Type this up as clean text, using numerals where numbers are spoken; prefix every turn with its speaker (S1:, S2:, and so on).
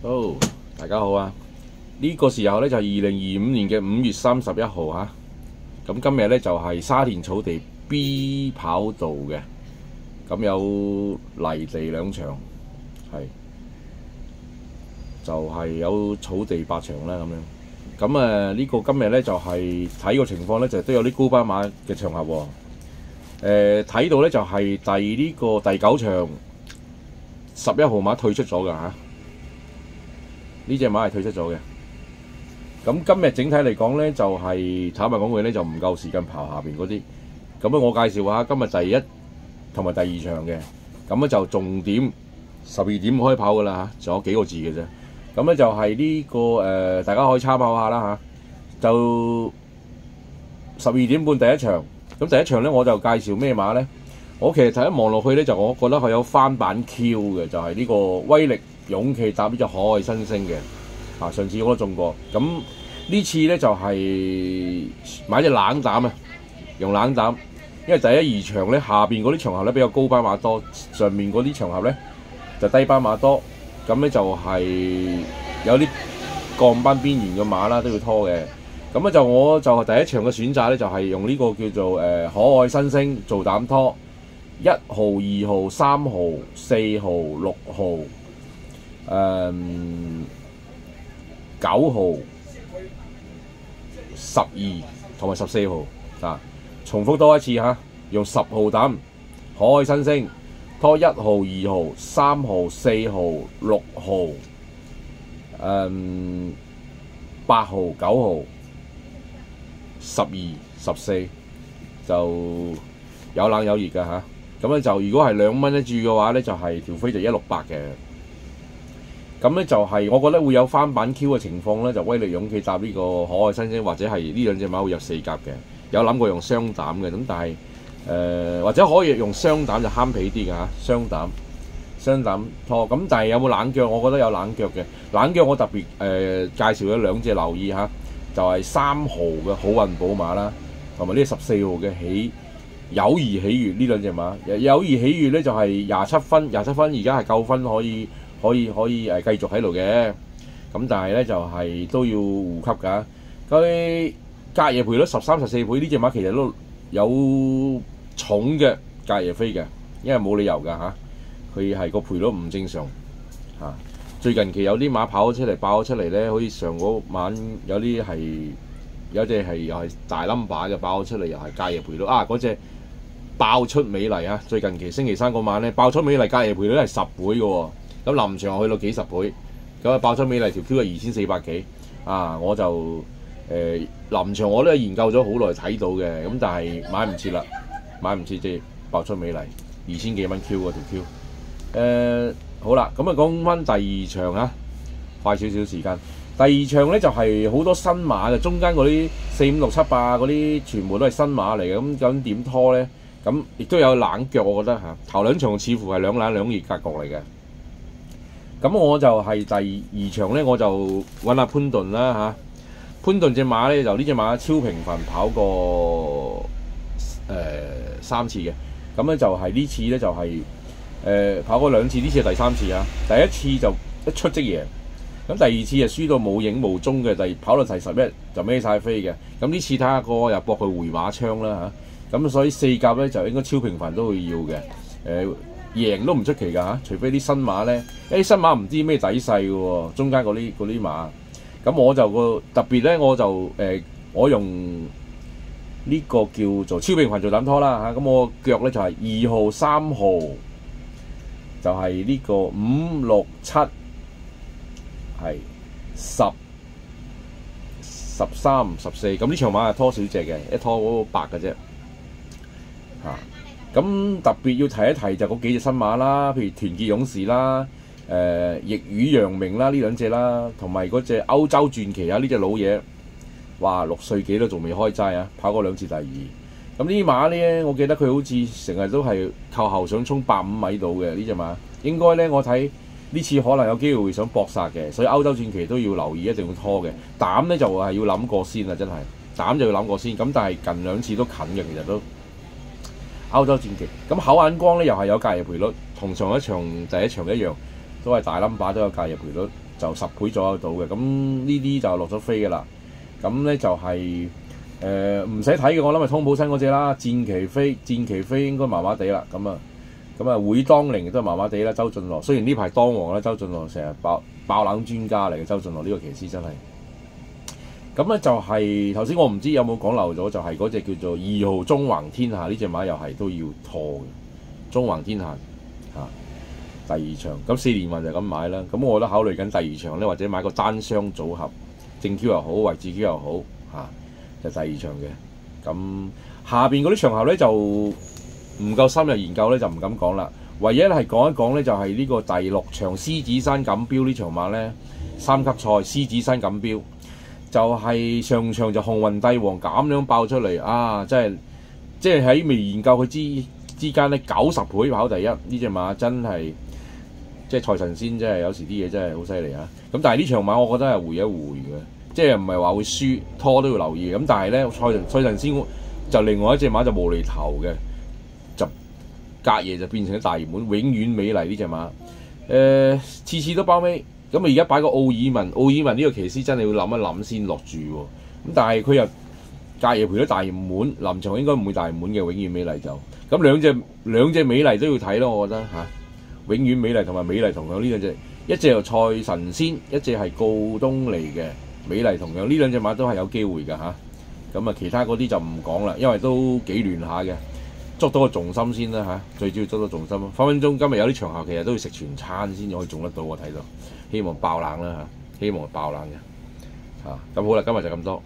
S1: 好，大家好啊！呢個時候咧就係2025年嘅5月31號嚇。咁今日咧就係沙田草地 B 跑道嘅，咁有泥地2場，就係有草地8場啦咁樣。咁呢個今日咧就係睇個情況咧，就都有啲高班馬嘅場合喎。睇到咧就係第9場11號馬退出咗㗎嚇。呢隻馬係退出咗嘅。咁今日整體嚟講咧，就係坦白講句咧，就唔夠時間跑下邊嗰啲。咁我介紹下今日第1同埋第2場嘅。咁咧就重點12點開跑㗎啦嚇，仲有幾個字嘅啫。咁咧就係呢個大家可以參考下啦嚇。就12點半第1場。咁第1場咧我就介紹咩馬咧？我其實睇一望落去咧，就我覺得佢有翻版 Q 嘅，就係呢個威力勇氣搭呢隻可愛新星嘅。上次我都中過，咁呢次咧就係買隻冷膽啊，用冷膽，因為第1、2場咧下邊嗰啲場合咧比較高班馬多，上面嗰啲場合咧就低班馬多，咁咧就係有啲降班邊緣嘅馬啦都要拖嘅，咁咧我就第1場嘅選擇咧就係用呢個叫做可愛新星做膽拖，1號、2號、3號、4號、6號，9號、12同埋14號啊，重複多一次嚇，用10號膽可愛新星拖1號、2號、3號、4號、6號、8號、9號、12、14就有冷有熱㗎嚇。咁咧就如果係2蚊一注嘅話咧，就係條飛就168嘅。咁咧就係我覺得會有翻版 Q 嘅情況咧，就威力勇氣搭呢個可愛新星，或者係呢兩隻馬會有4甲嘅，有諗過用雙膽嘅，咁但係或者可以用雙膽就慳皮啲㗎嚇，雙膽拖。咁但係有冇冷腳？我覺得有冷腳嘅，冷腳我特別介紹咗2隻留意嚇，就係3號嘅好運寶馬啦，同埋呢14號嘅友誼喜悅呢兩隻馬。友誼喜悅咧就係27分，而家係夠分可以繼續喺度嘅，咁但係咧就係都要護級㗎。佢隔夜賠率13、14倍，呢隻馬其實都有重嘅隔夜飛嘅，因為冇理由㗎嚇，佢係個賠率唔正常嚇。最近期有啲馬跑咗出嚟爆咗出嚟咧，好似上嗰晚有隻係又係大 number 嘅爆咗出嚟，又係隔夜賠率啊！嗰隻爆出美麗啊！最近期星期3嗰晚咧爆出美麗隔夜賠率係10倍嘅喎。咁臨場去到幾十倍，咁爆出美麗條 Q 係2400幾啊！我就臨場我都研究咗好耐睇到嘅，咁但係買唔切隻爆出美麗2000幾蚊 Q 嗰條 Q。好啦，咁講翻第2場啊，快少少時間。第2場咧就係好多新馬嘅，中間嗰啲4、5、6、7、8嗰啲全部都係新馬嚟嘅，咁究竟點拖咧？咁亦都有冷腳，我覺得嚇。頭2場似乎係兩冷兩熱格局嚟嘅。咁我就係第2場咧，我就揾下潘頓啦嚇。潘頓隻馬咧就呢隻馬超頻繁跑過3次嘅，咁咧就係呢次咧就係跑過2次，呢次係第3次啊。第1次就一出即贏，咁第2次就輸到冇影無蹤嘅，跑到第11就孭晒飛嘅。咁呢次睇下個又搏佢回馬槍啦嚇，咁所以4甲咧就應該超頻繁都會要嘅。贏都唔出奇㗎嚇，除非啲新馬咧，啲新馬唔知咩底細嘅喎，中間嗰啲馬。咁我就個特別咧，我用呢個叫做超頻繁做膽拖啦嚇。咁我腳咧就係2號、3號，就係呢個5、6、7，係10、13、14。咁呢場馬係拖少隻嘅，一拖8嘅啫嚇。咁特別要提一提就嗰幾隻新馬啦，譬如團結勇士啦、逆雨揚名啦呢2隻啦，同埋嗰隻歐洲傳奇啊呢隻老嘢，哇6歲幾都仲未開齋啊，跑過2次第2。咁呢啲馬咧，我記得佢好似成日都係靠後想衝85米度嘅呢隻馬，應該咧我睇呢次可能有機會想搏殺嘅，所以歐洲傳奇都要留意，一定要拖嘅。膽咧就係要諗過先啊，真係膽就要諗過先。咁但係近2次都近嘅，其實都。歐洲戰旗咁口眼光咧，又係有隔夜賠率，同上一場第1場一樣，都係大 number 都有隔夜賠率。就10倍左右到嘅。咁呢啲就落咗飛嘅啦。咁咧就係唔使睇嘅，我諗係湯普森嗰隻啦。戰旗飛應該麻麻地啦。咁啊會當凌亦都係麻麻地啦。周俊樂雖然呢排當王啦，周俊樂成日爆冷專家嚟嘅。周俊樂呢個騎師真係。咁咧就係頭先我唔知有冇講漏咗，就係嗰隻叫做2號中橫天下呢隻馬又係都要拖嘅。中橫天下第2場，咁4連運就咁買啦。咁我都考慮緊第2場咧，或者買個單雙組合，正 Q 又好，位置 Q 又好就第2場嘅。咁下邊嗰啲場合咧就唔夠深入研究咧，就唔敢講啦。唯一係講一講咧，就係呢個第6場獅子山錦標呢場馬咧，3級賽獅子山錦標就係上場就鴻運帝王咁樣爆出嚟啊！即係喺未研究佢之間咧90倍跑第一，呢隻馬真係即係賽神仙，真係有時啲嘢真係好犀利啊！咁但係呢場馬我覺得係回一回嘅，即係唔係話會輸拖都要留意。咁但係咧賽神仙就另外一隻馬就無厘頭嘅，就隔夜就變成咗大熱門，永遠美麗呢隻馬。次次都包尾。咁而家擺個奧爾文呢個騎師真係要諗一諗先落注喎。咁但係佢又隔夜賠咗大熱門，臨場應該唔會大熱門嘅，永遠美麗就咁兩隻美麗都要睇咯，我覺得永遠美麗同埋美麗同樣呢兩隻，一隻又賽神仙，一隻係告東尼嘅美麗同樣，呢兩隻馬都係有機會㗎咁其他嗰啲就唔講啦，因為都幾亂下嘅，捉到個重心先啦最主要捉到重心。分分鐘今日有啲場合其實都要食全餐先可以中得到，我睇到。希望爆冷啦希望爆冷嘅咁好啦，今日就咁多。